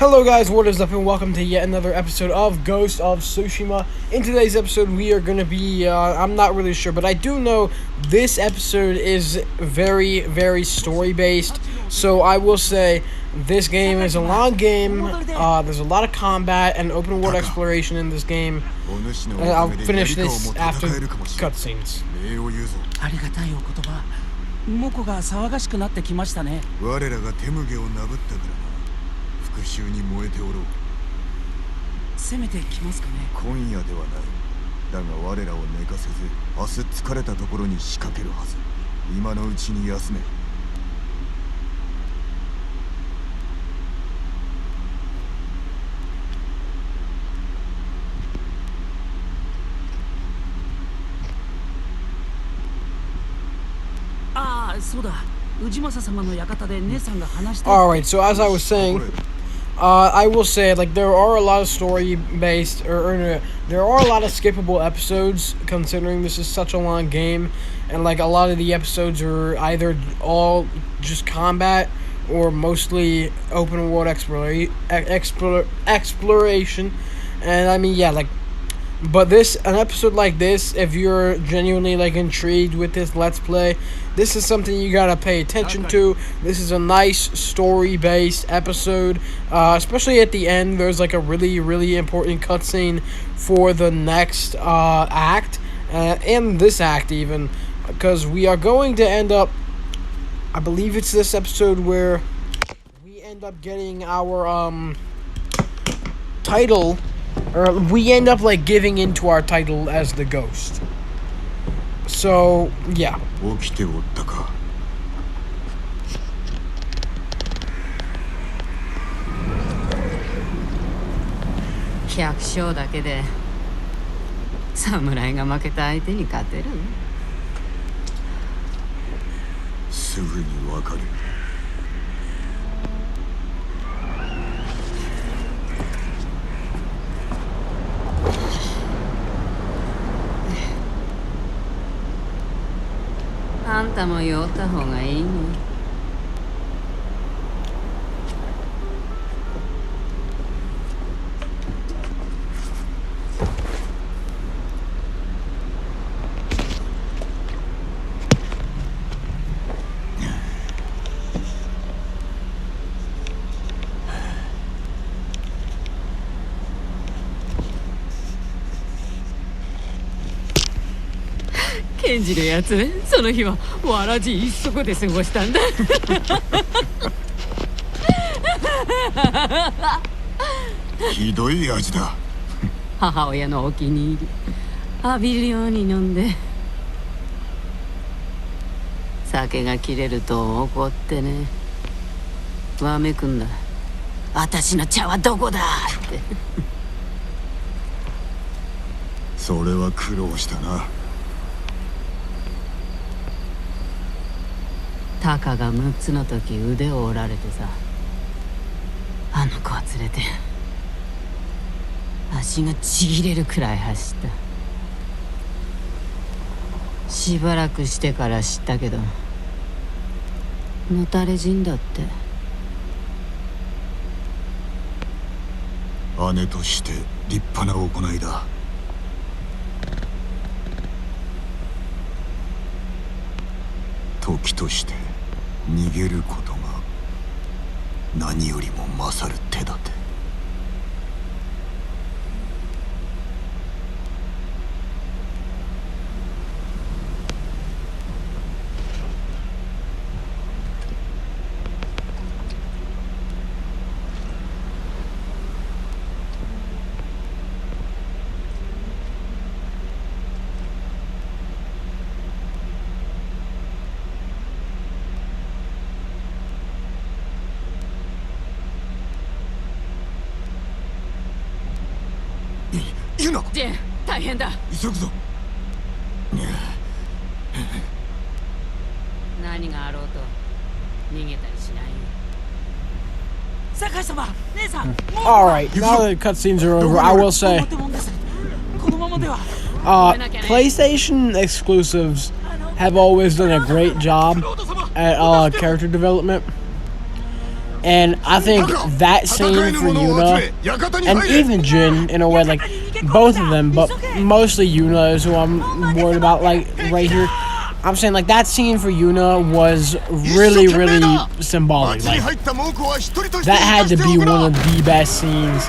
Hello guys, what is up and welcome to yet another episode of Ghost of Tsushima. In today's episode we are going to be, I'm not really sure, but I do know this episode is very, very story based. So I will say this game is a long game, there's a lot of combat and open world exploration in this game. And I'll finish this after cutscenes. ありがたいお言葉。モコが騒がしくなってきましたね。我らが手向けをなぶったからな。復讐に燃えておろう。攻めてきますかね。今夜ではない。だが我らを寝かせず、明日疲れたところに仕掛けるはず。今のうちに休め。そうだ。氏政様の館で姉さんが話して。Alright, so as I was saying, I will say, like, there are a lot of story-based, there are a lot of skippable episodes, considering this is such a long game, and, like, a lot of the episodes are either all just combat, or mostly open-world exploration, and, I mean, yeah, like, but an episode like this, if you're genuinely, like, intrigued with this Let's Play, this is something you gotta pay attention to. This is a nice story-based episode, especially at the end. There's, like, a really, really important cutscene for the next act, and this act even, because we are going to end up, I believe it's this episode where we end up getting our title, or we end up, like, giving into our title as the ghost. So, yeah. 起きておったか。百姓だけで侍が負けた相手に勝てる？すぐにわかる。あんたも酔った方がいいね。ケンジのやつ、その日はわらじ一足で過ごしたんだ。ひどい味だ。母親のお気に入り、浴びるように飲んで、酒が切れると怒ってね、わめくんだ。私の茶はどこだって。それは苦労したな。タカが6つの時腕を折られてさ、あの子は連れて足がちぎれるくらい走った。しばらくしてから知ったけど、のたれ死んだって。姉として立派な行いだ。時として逃げることが何よりも勝る手立て。ユナ、ジェーン、大変だ。急ぐぞ。何があろうと逃げたりしないよ。酒井様、姉さん。Alright, now that cutscenes are over, I will say, このままでは。PlayStation exclusives have always done a great job at character development. And I think that scene for Yuna, and even Jin, in a way, like, both of them, but mostly Yuna is who I'm worried about, like, right here. I'm saying, like, that scene for Yuna was really, really symbolic. Like, that had to be one of the best scenes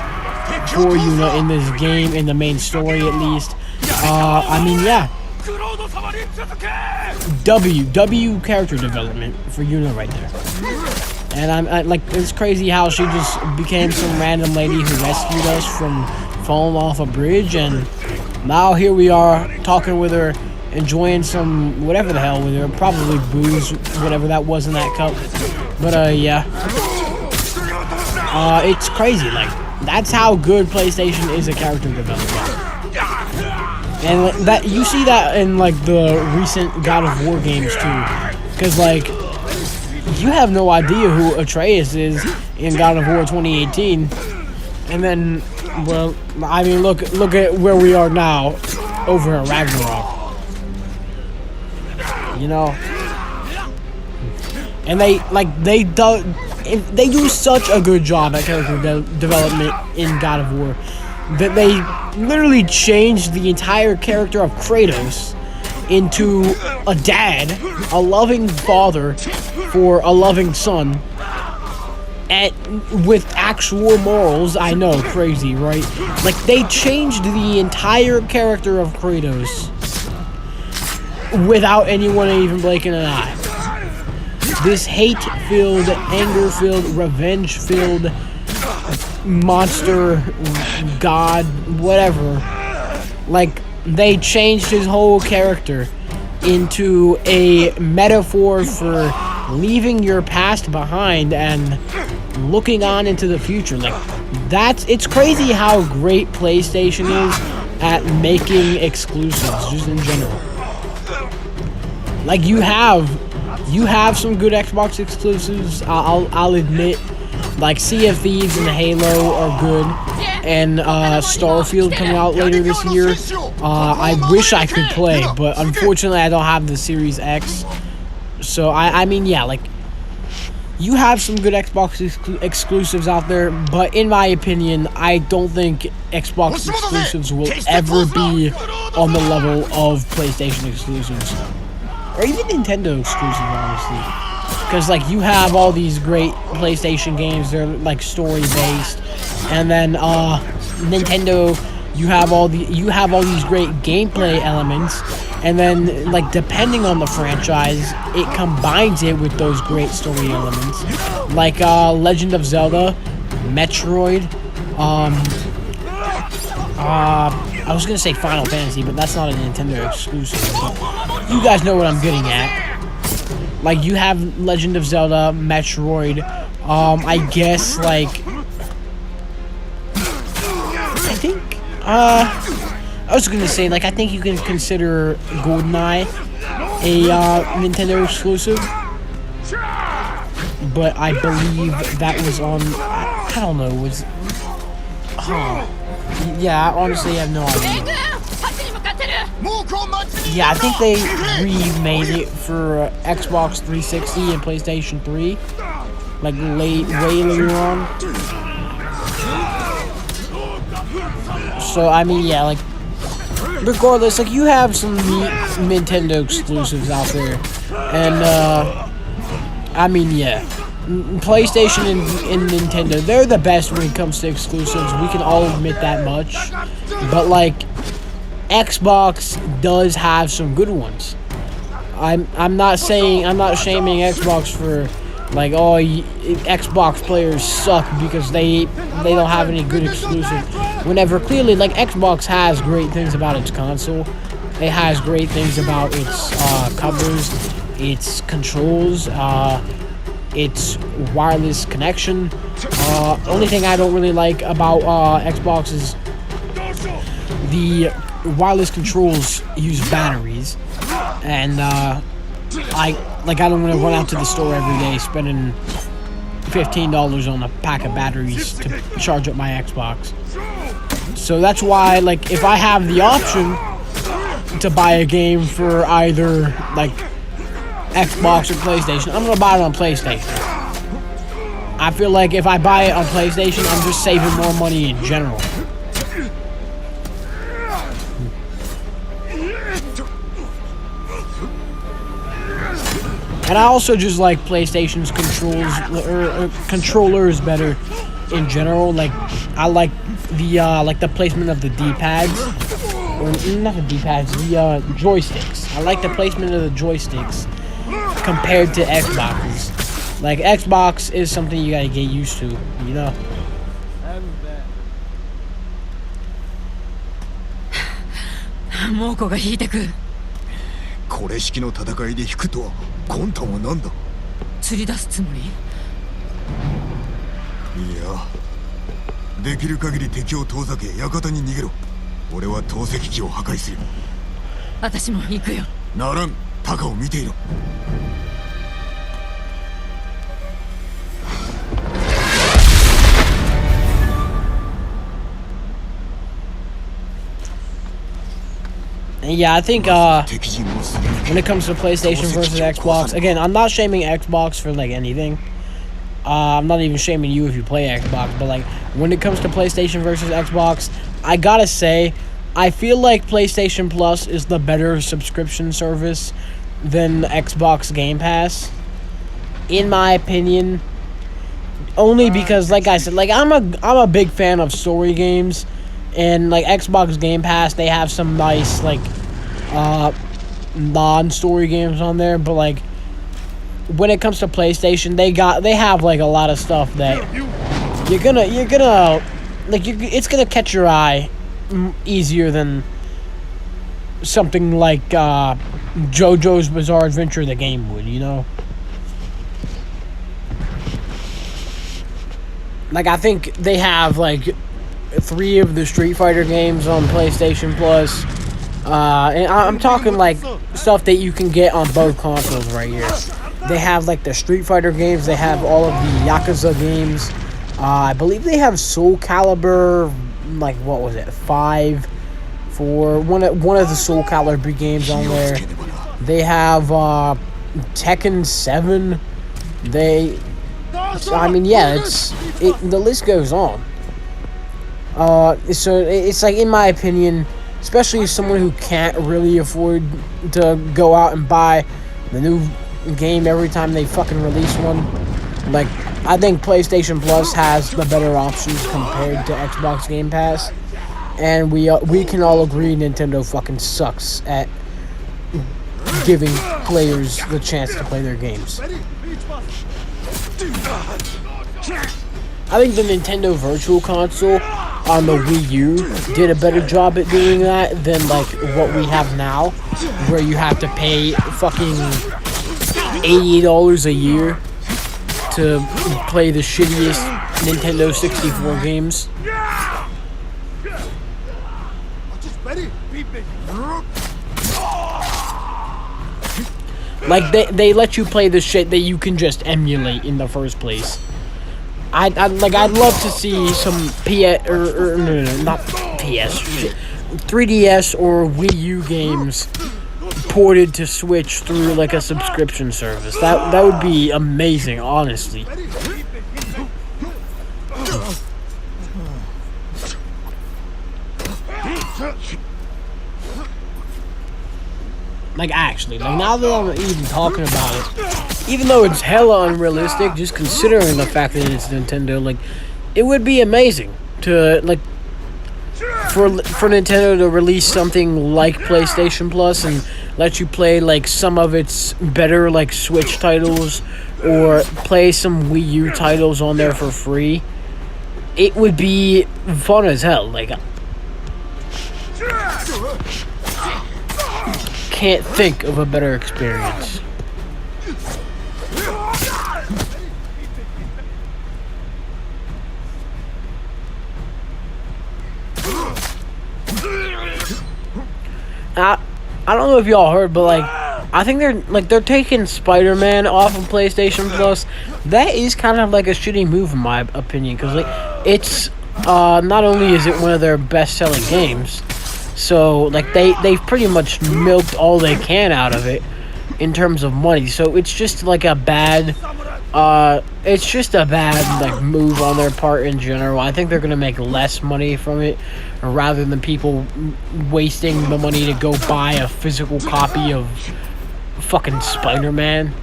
for Yuna in this game, in the main story at least. I mean, yeah. W character development for Yuna right there. And I'm like, it's crazy how she just became some random lady who rescued us from falling off a bridge, and now here we are talking with her, enjoying some whatever the hell with her, probably booze, whatever that was in that cup. But yeah, it's crazy. Like, that's how good PlayStation is at character development. And that, you see that in like the recent God of War games too, because like, you have no idea who Atreus is in God of War 2018, and then, well, I mean, look at where we are now over at Ragnarok. You know, and they do such a good job at character development in God of War that they literally changed the entire character of Kratos into a dad, a loving father for a loving son, and with actual morals. I know, crazy, right? Like, they changed the entire character of Kratos without anyone even blinking an eye. This hate-filled, anger-filled, revenge-filled monster, god, whatever, like, they changed his whole character into a metaphor for leaving your past behind and looking on into the future. Like, it's crazy how great PlayStation is at making exclusives, just in general. Like, you have some good Xbox exclusives, I'll admit. Like, Sea of Thieves and Halo are good, and Starfield coming out later this year. I wish I could play, but unfortunately I don't have the Series X. So I mean, yeah, like, you have some good Xbox exclusives out there, but in my opinion, I don't think Xbox exclusives will ever be on the level of PlayStation exclusives, or even Nintendo exclusives, honestly. Because, like, you have all these great PlayStation games, they're like story based, and then Nintendo, you have all these great gameplay elements, and then, like, depending on the franchise, it combines it with those great story elements, like Legend of Zelda, Metroid, I was gonna say Final Fantasy, but that's not a Nintendo exclusive, but you guys know what I'm getting at. Like, you have Legend of Zelda, Metroid, I guess, like, I think, I was gonna say, like, I think you can consider GoldenEye a Nintendo exclusive, but I believe that was on, I don't know, yeah, I honestly have no idea. Yeah, I think they remade it for Xbox 360 and PlayStation 3, like way later on. So I mean, yeah, like, regardless, like, you have some neat Nintendo exclusives out there, and I mean, yeah, PlayStation and Nintendo, they're the best when it comes to exclusives. We can all admit that much, but like, Xbox does have some good ones. I'm not shaming Xbox for, like, oh, Xbox players suck because they don't have any good exclusives. Whenever clearly, like, Xbox has great things about its console. It has great things about its covers, its controls, its wireless connection. Only thing I don't really like about Xbox is the wireless controls use batteries, and I don't want to run out to the store every day spending $15 on a pack of batteries to charge up my Xbox. So that's why, like, if I have the option to buy a game for either, like, Xbox or PlayStation, I'm gonna buy it on PlayStation. I feel like if I buy it on PlayStation, I'm just saving more money in general. And I also just like PlayStation's controllers better in general. Like I like the placement of the D-pads, or not the D-pads, the joysticks. I like the placement of the joysticks compared to Xboxes. Like Xbox is something you gotta get used to, you know. 猛虎が引いてく。これ式の戦いで引くとは魂胆は何だ。釣り出すつもり？いや、できる限り敵を遠ざけ館に逃げろ。俺は投石機を破壊する。私も行くよ。ならん、タカを見ていろ。Yeah, I think when it comes to PlayStation versus Xbox, again, I'm not shaming Xbox for like anything. I'm not even shaming you if you play Xbox, but like when it comes to PlayStation versus Xbox, I gotta say, I feel like PlayStation Plus is the better subscription service than Xbox Game Pass, in my opinion. Only because, like I said, like I'm a big fan of story games. And like Xbox Game Pass, they have some nice like non-story games on there, but like when it comes to PlayStation, they have like a lot of stuff that you're gonna like it's gonna catch your eye easier than something like JoJo's Bizarre Adventure the game would, you know. Like I think they have like 3 of the Street Fighter games on PlayStation Plus, and I'm talking like stuff that you can get on both consoles right here. They have like the Street Fighter games, they have all of the Yakuza games. I believe they have Soul Calibur, like what was it, 5 for one of the Soul Calibur games on there. They have Tekken 7. I mean, yeah, the list goes on. So it's like, in my opinion, especially as someone who can't really afford to go out and buy the new game every time they fucking release one, like I think PlayStation Plus has the better options compared to Xbox Game Pass, and we can all agree Nintendo fucking sucks at giving players the chance to play their games. I think the Nintendo Virtual Console on the Wii U did a better job at doing that than like what we have now, where you have to pay fucking $80 a year to play the shittiest Nintendo 64 games. Like they let you play the shit that you can just emulate in the first place. I'd love to see some not PS, 3DS or Wii U games ported to Switch through like a subscription service. That would be amazing, honestly. Like actually, like now that I'm even talking about it, even though it's hella unrealistic, just considering the fact that it's Nintendo, like it would be amazing to like for Nintendo to release something like PlayStation Plus and let you play like some of its better like Switch titles or play some Wii U titles on there for free. It would be fun as hell. Like can't think of a better experience. I don't know if y'all heard, but like I think they're taking Spider-Man off of PlayStation Plus. That is kind of like a shitty move in my opinion, because like it's not only is it one of their best-selling games, so like they've pretty much milked all they can out of it in terms of money. So it's just like a bad It's just a bad like move on their part in general. I think they're gonna make less money from it, rather than people wasting the money to go buy a physical copy of fucking Spider-Man,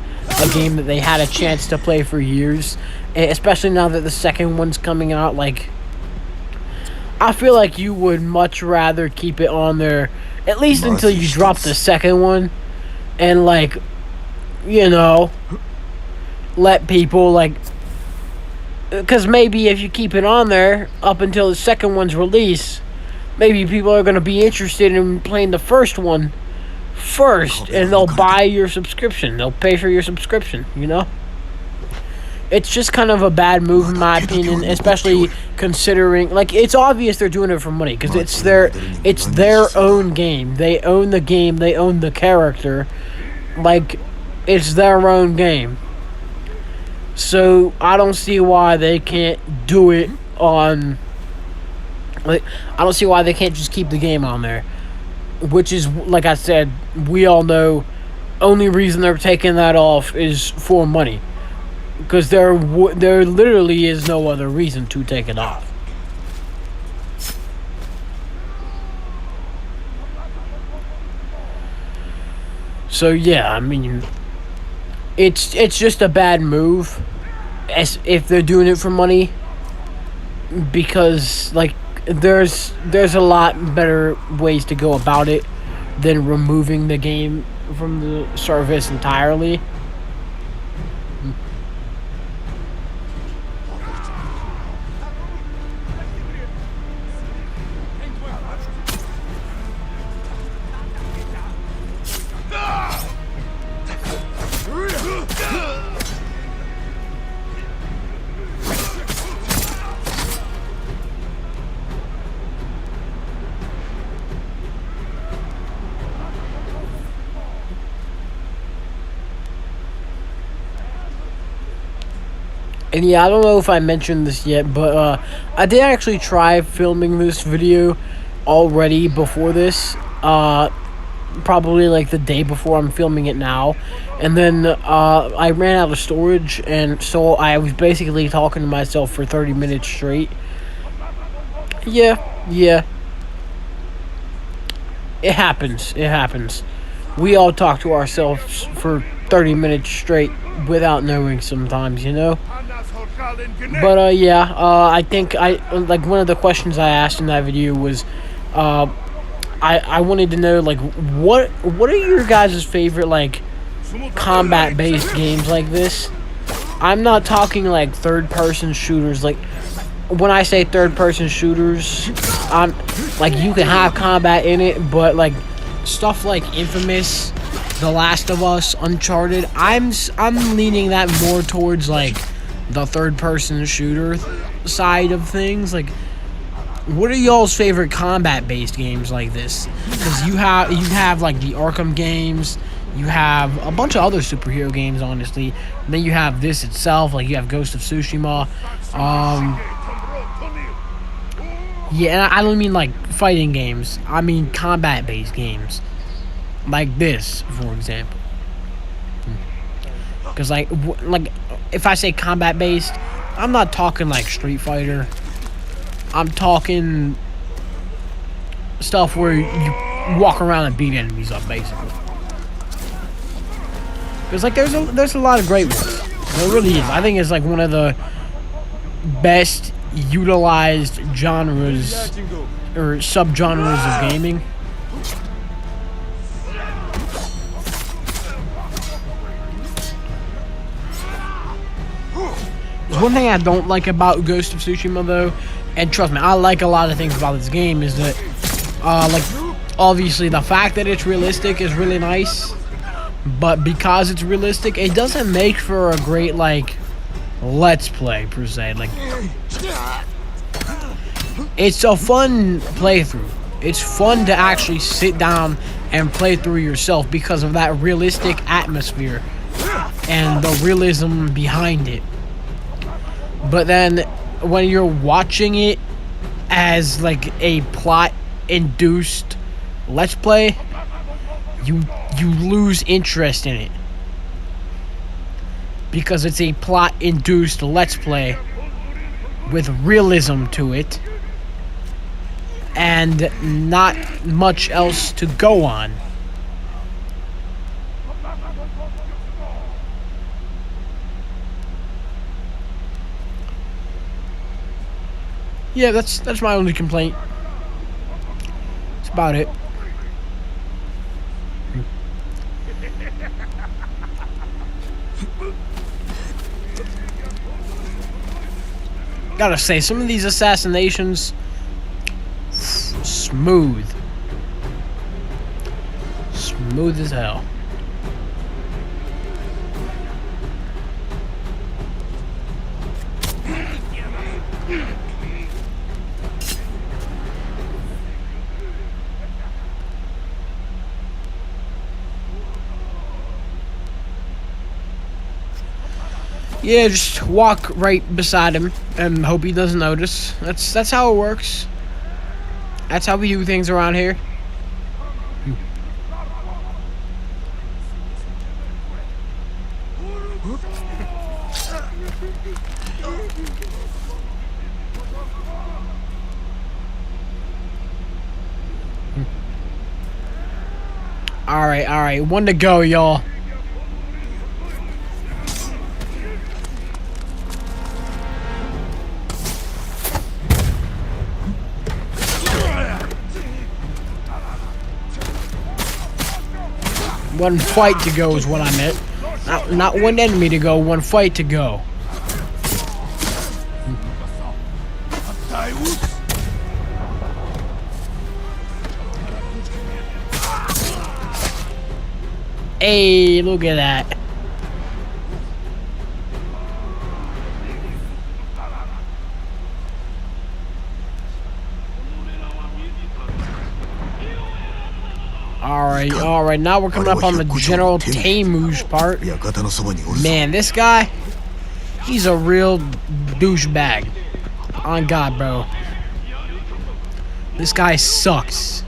a game that they had a chance to play for years, especially now that the second one's coming out. Like, I feel like you would much rather keep it on there, at least until you drop the second one, and like, you know, let people like, because maybe if you keep it on there up until the second one's release, maybe people are going to be interested in playing the first one first, and they'll buy your subscription. They'll pay for your subscription, you know? It's just kind of a bad move in my opinion, especially considering, like, it's obvious they're doing it for money, because it's their own game. They own the game, they own the character. Like, it's their own game. So I don't see why they can't do it on, like, I don't see why they can't just keep the game on there. Which is, like I said, we all know, only reason they're taking that off is for money. Because there literally is no other reason to take it off. So yeah, I mean, it's just a bad move, as if they're doing it for money, because like there's a lot better ways to go about it than removing the game from the service entirely. And yeah, I don't know if I mentioned this yet, but I did actually try filming this video already before this. Probably like the day before I'm filming it now. And then I ran out of storage, and so I was basically talking to myself for 30 minutes straight. Yeah. It happens. We all talk to ourselves for 30 minutes straight without knowing sometimes, you know? But I think like one of the questions I asked in that video was I wanted to know, like, what are your guys' favorite like combat based games like this? I'm not talking like third person shooters. Like, when I say third person shooters, I'm like, you can have combat in it, but like stuff like Infamous, The Last of Us, Uncharted, I'm leaning that more towards like the third person shooter side of things. Like, what are y'all's favorite combat based games like this? Because you have like the Arkham games, you have a bunch of other superhero games, honestly, and then you have this itself, like you have Ghost of Tsushima. Yeah, and I don't mean like fighting games, I mean combat based games like this, for example. Because like if I say combat based, I'm not talking like Street Fighter. I'm talking stuff where you walk around and beat enemies up, basically. Because like there's a lot of great ones. There really is. I think it's like one of the best utilized genres or subgenres of gaming. One thing I don't like about Ghost of Tsushima, though, and trust me, I like a lot of things about this game, is that, like, obviously the fact that it's realistic is really nice, but because it's realistic, it doesn't make for a great, like, let's play, per se. Like, it's a fun playthrough. It's fun to actually sit down and play through yourself because of that realistic atmosphere and the realism behind it. But then when you're watching it as like a plot induced let's play, you lose interest in it. because it's a plot-induced Let's Play with realism to it and not much else to go on. Yeah, that's my only complaint. That's about it. Gotta say, some of these assassinations, smooth. Smooth as hell. Yeah, just walk right beside him and hope he doesn't notice. That's how it works. That's how we do things around here. Alright, one to go, y'all. One fight to go is what I meant. Not one enemy to go, one fight to go. Hey, look at that. Alright, now we're coming up on the General Temu's part. Man, this guy, he's a real douchebag. On God, bro. This guy sucks.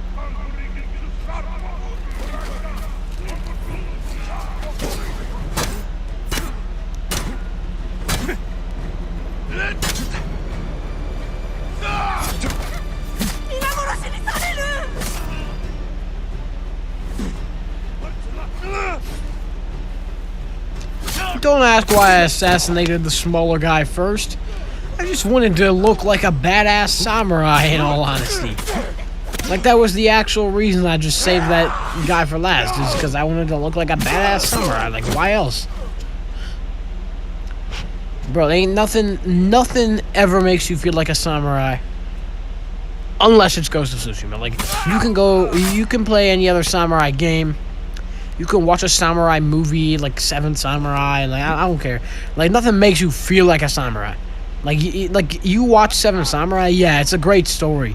Don't ask why I assassinated the smaller guy first. I just wanted to look like a badass samurai, in all honesty. Like, that was the actual reason I just saved that guy for last, is because I wanted to look like a badass samurai. Like, why else? Bro, ain't nothing ever makes you feel like a samurai. Unless it's Ghost of Tsushima. Like, you can play any other samurai game. You can watch a samurai movie, like Seven Samurai, like, I don't care. Like, nothing makes you feel like a samurai. Like you watch Seven Samurai, yeah, it's a great story.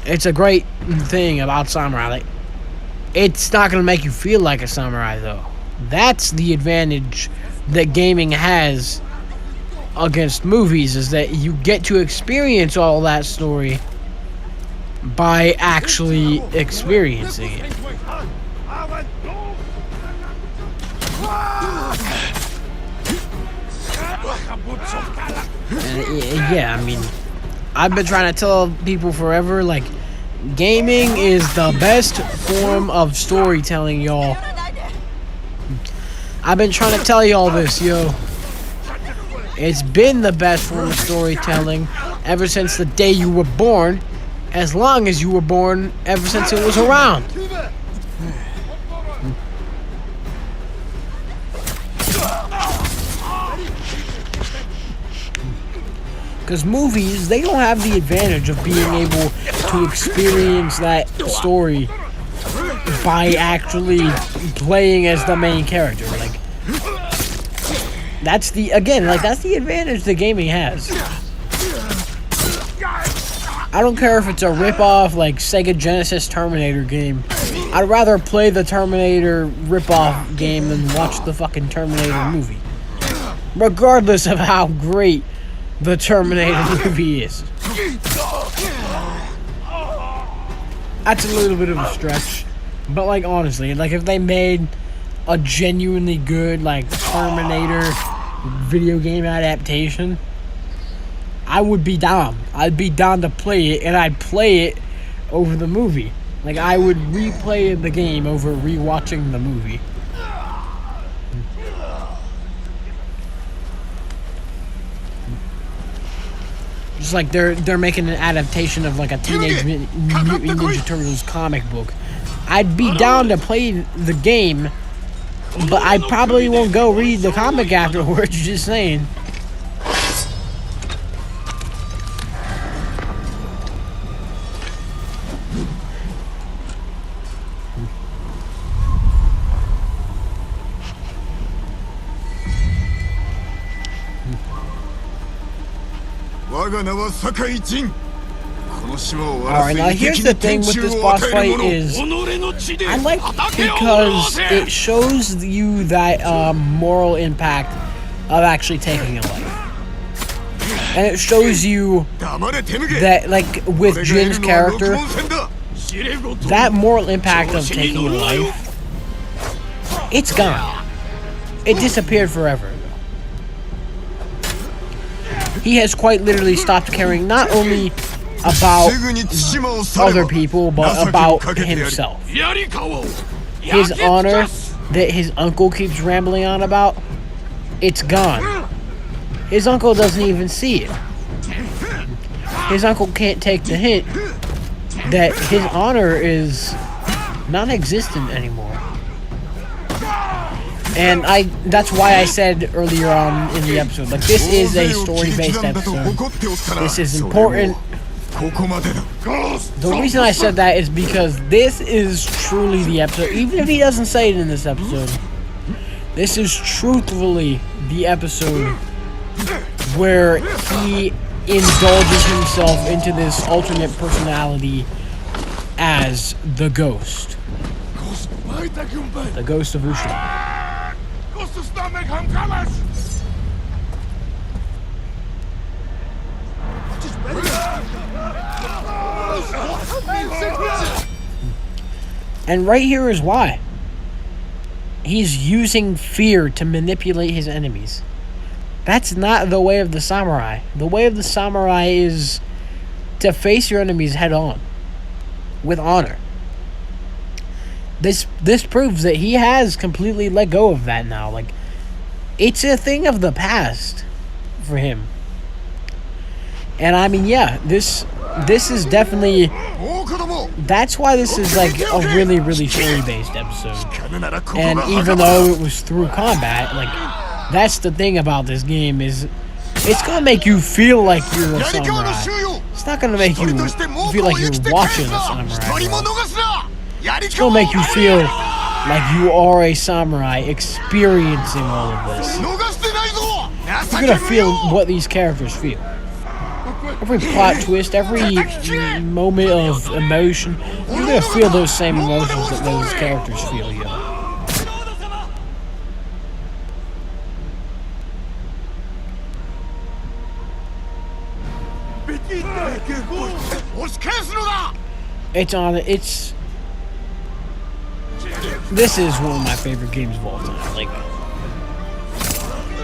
It's a great thing about samurai. Like, it's not gonna make you feel like a samurai, though. That's the advantage that gaming has against movies, is that you get to experience all that story by actually experiencing it. And yeah, I mean, I've been trying to tell people forever, like, gaming is the best form of storytelling, y'all. I've been trying to tell y'all this, yo. It's been the best form of storytelling ever since the day you were born, as long as you were born, ever since it was around. Because movies, they don't have the advantage of being able to experience that story by actually playing as the main character. Like, that's the advantage that gaming has. I don't care if it's a rip-off, like, Sega Genesis Terminator game. I'd rather play the Terminator rip-off game than watch the fucking Terminator movie. Regardless of how great the Terminator movie is. That's a little bit of a stretch. But, like, honestly, like, if they made a genuinely good, like, Terminator video game adaptation, I would be down. I'd be down to play it, and I'd play it over the movie. Like, I would replay the game over rewatching the movie. Just like they're making an adaptation of like a Teenage Mutant Ninja Turtles comic book. I'd be down to play the game, but I probably won't go read the comic afterwards, just saying. Alright, now here's the thing with this boss fight is, I like because it shows you that moral impact of actually taking a life. And it shows you that, like, with Jin's character, that moral impact of taking a life, it's gone. It disappeared forever. He has quite literally stopped caring not only about other people, but about himself. His honor that his uncle keeps rambling on about, it's gone. His uncle doesn't even see it. His uncle can't take the hint that his honor is non-existent anymore. And that's why I said earlier on in the episode, like, this is a story-based episode. This is important. The reason I said that is because this is truly the episode, even if he doesn't say it in this episode, this is truthfully the episode where he indulges himself into this alternate personality as the Ghost. The Ghost of Tsushima. And right here is why. He's using fear to manipulate his enemies. That's not the way of the samurai. The way of the samurai is to face your enemies head on, with honor. This proves that he has completely let go of that now. Like, it's a thing of the past for him. And I mean, yeah, this is definitely, that's why this is like a really, really story-based episode. And even though it was through combat, like, that's the thing about this game is, it's gonna make you feel like you're a samurai. It's not gonna make you feel like you're watching a samurai. It's gonna make you feel like you are a samurai experiencing all of this. You're gonna feel what these characters feel. Every plot twist, every moment of emotion, you're gonna feel those same emotions that those characters feel, yo. This is one of my favorite games of all time. Like,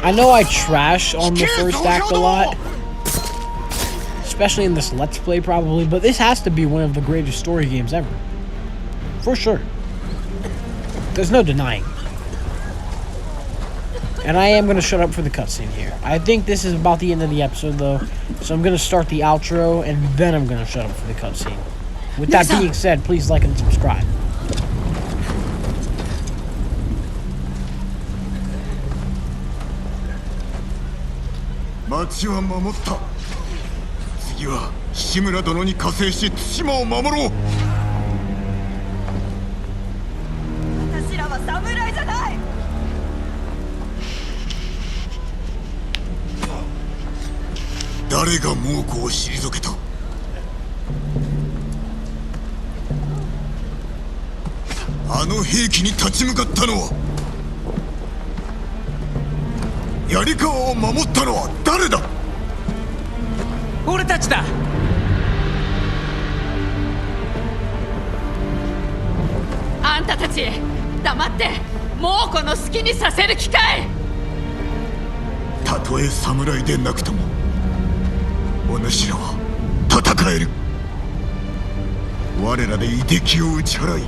I know I trash on the first act a lot, especially in this Let's Play probably, but this has to be one of the greatest story games ever. For sure. There's no denying. And I am going to shut up for the cutscene here. I think this is about the end of the episode, though, so I'm going to start the outro, and then I'm going to shut up for the cutscene. With that being said, please like and subscribe.あんたたち黙って猛虎の好きにさせる気かい。たとえ侍でなくともお主らは戦える。我らで夷敵を打ち払い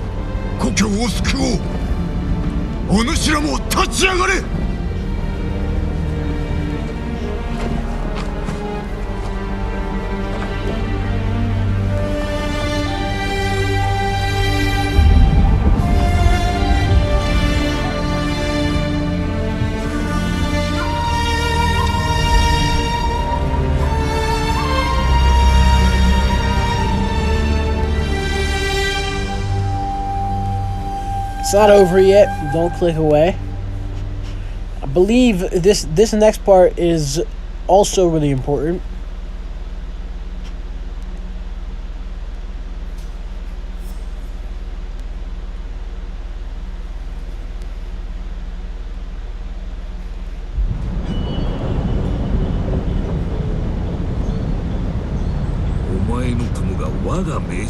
故郷を救おう。お主らも立ち上がれ。It's not over yet. Don't click away. I believe this next part is also really important.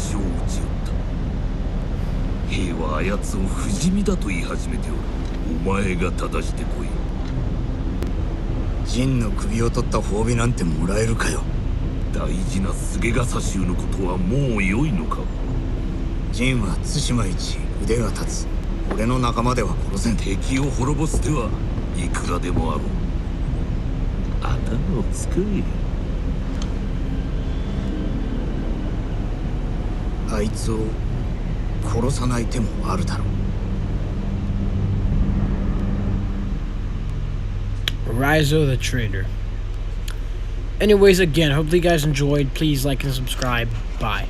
Your 兵はあやつを不死身だと言い始めておる。お前が正してこい。陣の首を取った褒美なんてもらえるかよ。大事な菅笠衆のことはもう良いのか。陣は対馬一腕が立つ。俺の仲間では殺せん。敵を滅ぼす手はいくらでもあろう。頭を使え。あいつを殺さない手もあるだろう。Rizzo the Traitor. Anyways, again, hopefully you guys enjoyed. Please like and subscribe. Bye.